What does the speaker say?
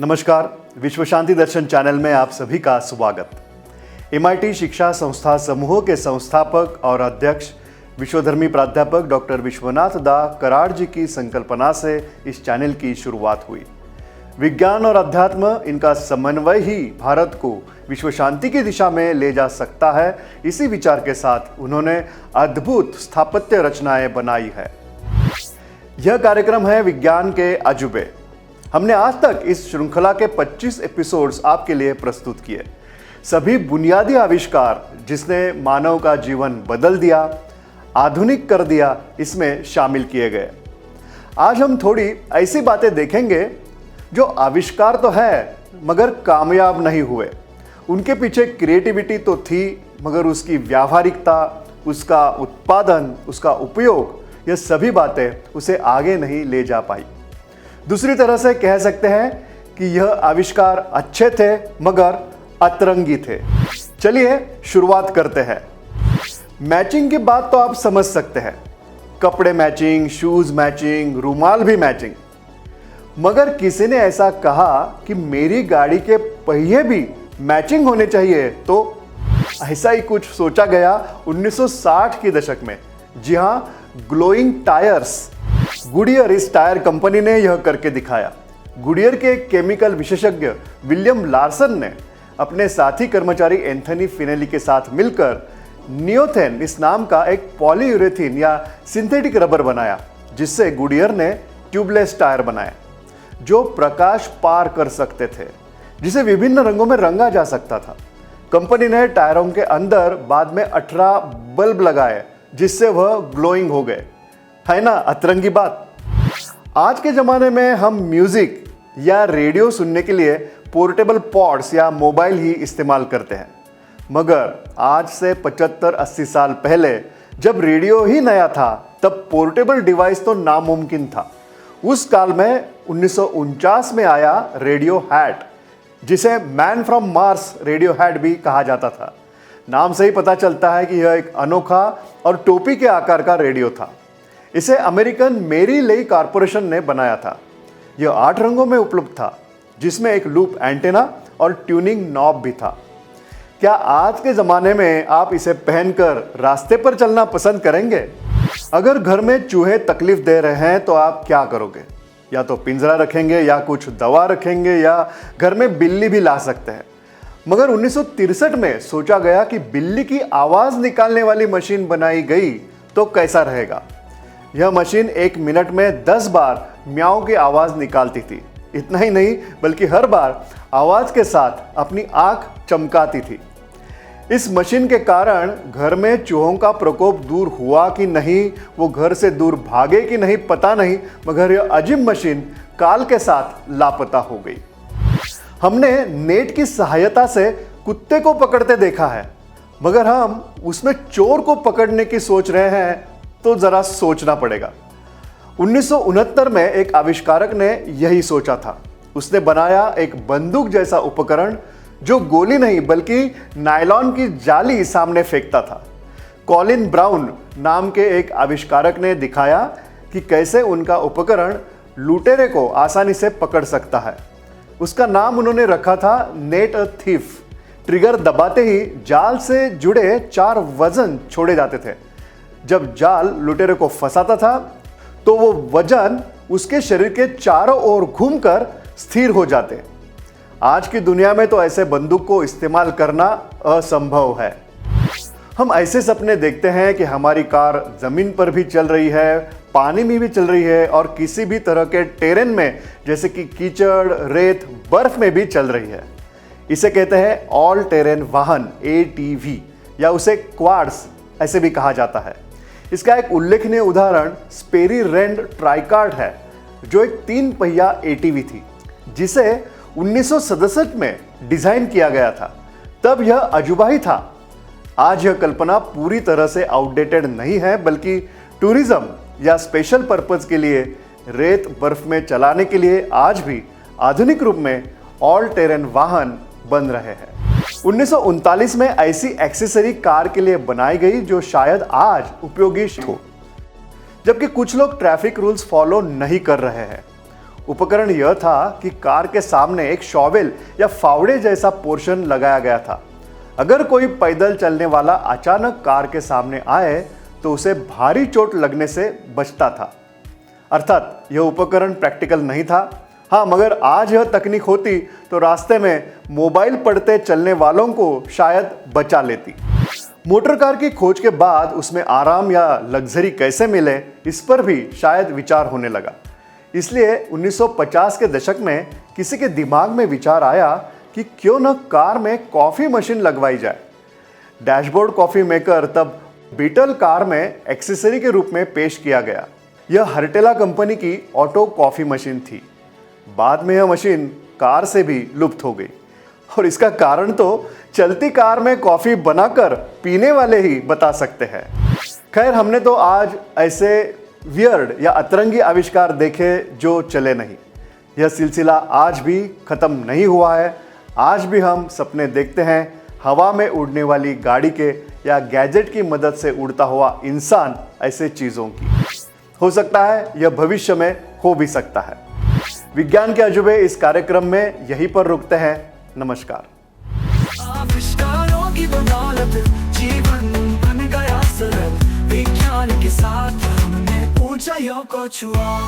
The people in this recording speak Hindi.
नमस्कार, विश्व शांति दर्शन चैनल में आप सभी का स्वागत। MIT शिक्षा संस्था समूह के संस्थापक और अध्यक्ष विश्वधर्मी प्राध्यापक डॉक्टर विश्वनाथ दा कराड़ जी की संकल्पना से इस चैनल की शुरुआत हुई। विज्ञान और अध्यात्म, इनका समन्वय ही भारत को विश्व शांति की दिशा में ले जा सकता है। इसी विचार के साथ उन्होंने अद्भुत स्थापत्य रचनाएं बनाई है। यह कार्यक्रम है विज्ञान के अजूबे। हमने आज तक इस श्रृंखला के 25 एपिसोड्स आपके लिए प्रस्तुत किए। सभी बुनियादी आविष्कार जिसने मानव का जीवन बदल दिया, आधुनिक कर दिया, इसमें शामिल किए गए। आज हम थोड़ी ऐसी बातें देखेंगे जो आविष्कार तो है मगर कामयाब नहीं हुए। उनके पीछे क्रिएटिविटी तो थी मगर उसकी व्यावहारिकता, उसका उत्पादन, उसका उपयोग, यह सभी बातें उसे आगे नहीं ले जा पाई। दूसरी तरह से कह सकते हैं कि यह आविष्कार अच्छे थे मगर अतरंगी थे। चलिए शुरुआत करते हैं। मैचिंग की बात तो आप समझ सकते हैं, कपड़े मैचिंग, शूज मैचिंग, रुमाल भी मैचिंग। मगर किसी ने ऐसा कहा कि मेरी गाड़ी के पहिए भी मैचिंग होने चाहिए, तो ऐसा ही कुछ सोचा गया 1960 के दशक में। जी हां, ग्लोइंग टायर्स, गुडियर इस टायर कंपनी ने यह करके दिखाया। गुडियर के केमिकल विशेषज्ञ विलियम लार्सन ने अपने साथी कर्मचारी एंथनी फिनेली के साथ मिलकर नियोथेन इस नाम का एक पॉलीयूरेथीन या सिंथेटिक रबर बनाया, जिससे गुडियर ने ट्यूबलेस टायर बनाए जो प्रकाश पार कर सकते थे, जिसे विभिन्न रंगों में रंगा जा सकता था। कंपनी ने टायरों के अंदर बाद में 18 बल्ब लगाए जिससे वह ग्लोइंग हो गए। है ना अतरंगी बात। आज के ज़माने में हम म्यूज़िक या रेडियो सुनने के लिए पोर्टेबल पॉड्स या मोबाइल ही इस्तेमाल करते हैं। मगर आज से 75-80 साल पहले जब रेडियो ही नया था, तब पोर्टेबल डिवाइस तो नामुमकिन था। उस काल में 1949 में आया रेडियो हैट, जिसे man from Mars radio hat भी कहा जाता था। नाम से ही पता चलता है कि यह एक अनोखा और टोपी के आकार का रेडियो था। इसे अमेरिकन मेरी लेई कॉरपोरेशन ने बनाया था। यह 8 रंगों में उपलब्ध था, जिसमें एक लूप एंटेना और ट्यूनिंग नॉब भी था। क्या आज के ज़माने में आप इसे पहनकर रास्ते पर चलना पसंद करेंगे? अगर घर में चूहे तकलीफ दे रहे हैं तो आप क्या करोगे? या तो पिंजरा रखेंगे या कुछ दवा रखेंगे या घर में बिल्ली भी ला सकते हैं। मगर 1963 में सोचा गया कि बिल्ली की आवाज़ निकालने वाली मशीन बनाई गई तो कैसा रहेगा। यह मशीन 1 मिनट में 10 बार म्याऊं की आवाज़ निकालती थी। इतना ही नहीं बल्कि हर बार आवाज़ के साथ अपनी आँख चमकाती थी। इस मशीन के कारण घर में चूहों का प्रकोप दूर हुआ कि नहीं, वो घर से दूर भागे कि नहीं, पता नहीं, मगर यह अजीब मशीन काल के साथ लापता हो गई। हमने नेट की सहायता से कुत्ते को पकड़ते देखा है, मगर हम उसमें चोर को पकड़ने की सोच रहे हैं तो जरा सोचना पड़ेगा। 1969 में एक आविष्कारक ने यही सोचा था। उसने बनाया एक बंदूक जैसा उपकरण जो गोली नहीं बल्कि नायलॉन की जाली सामने फेंकता था। कॉलिन ब्राउन नाम के एक आविष्कारक ने दिखाया कि कैसे उनका उपकरण लुटेरे को आसानी से पकड़ सकता है। उसका नाम उन्होंने रखा था नेट अ थीफ। ट्रिगर दबाते ही जाल से जुड़े 4 वजन छोड़े जाते थे। जब जाल लुटेरे को फंसाता था तो वो वजन उसके शरीर के चारों ओर घूमकर स्थिर हो जाते। आज की दुनिया में तो ऐसे बंदूक को इस्तेमाल करना असंभव है। हम ऐसे सपने देखते हैं कि हमारी कार जमीन पर भी चल रही है, पानी में भी चल रही है और किसी भी तरह के टेरेन में जैसे कि कीचड़, रेत, बर्फ में भी चल रही है। इसे कहते हैं ऑल टेरेन वाहन, ATV, या उसे क्वाड्स ऐसे भी कहा जाता है। इसका एक उल्लेखनीय उदाहरण स्पेरी रेंड ट्राइकार्ड है, जो एक 3 पहिया ATV थी, जिसे 1967 में डिजाइन किया गया था। तब यह अजूबा ही था। आज यह कल्पना पूरी तरह से आउटडेटेड नहीं है, बल्कि टूरिज्म या स्पेशल पर्पज के लिए, रेत बर्फ में चलाने के लिए आज भी आधुनिक रूप में ऑल टेरेन वाहन बन रहे हैं। 1939 में ऐसी एक्सेसरी कार के लिए बनाई गई जो शायद आज उपयोगी हो, जबकि कुछ लोग ट्रैफिक रूल्स फॉलो नहीं कर रहे हैं। उपकरण यह था कि कार के सामने एक शॉवेल या फावड़े जैसा पोर्शन लगाया गया था। अगर कोई पैदल चलने वाला अचानक कार के सामने आए तो उसे भारी चोट लगने से बचता था। अर्थात यह उपकरण प्रैक्टिकल नहीं था। हाँ, मगर आज यह तकनीक होती तो रास्ते में मोबाइल पढ़ते चलने वालों को शायद बचा लेती। मोटर कार की खोज के बाद उसमें आराम या लग्जरी कैसे मिले, इस पर भी शायद विचार होने लगा। इसलिए 1950 के दशक में किसी के दिमाग में विचार आया कि क्यों न कार में कॉफ़ी मशीन लगवाई जाए। डैशबोर्ड कॉफ़ी मेकर तब बीटल कार में एक्सेसरी के रूप में पेश किया गया। यह हर्टेला कंपनी की ऑटो कॉफ़ी मशीन थी। बाद में यह मशीन कार से भी लुप्त हो गई और इसका कारण तो चलती कार में कॉफ़ी बनाकर पीने वाले ही बता सकते हैं। खैर, हमने तो आज ऐसे वियर्ड या अतरंगी आविष्कार देखे जो चले नहीं। यह सिलसिला आज भी ख़त्म नहीं हुआ है। आज भी हम सपने देखते हैं हवा में उड़ने वाली गाड़ी के या गैजेट की मदद से उड़ता हुआ इंसान, ऐसे चीज़ों की। हो सकता है यह भविष्य में हो भी सकता है। विज्ञान के अजूबे इस कार्यक्रम में यहीं पर रुकते हैं। नमस्कार। आविष्कारों की बदौलत जीवन बन गया सरल, विज्ञान के साथ हमने ऊंचाइयों को छुआ।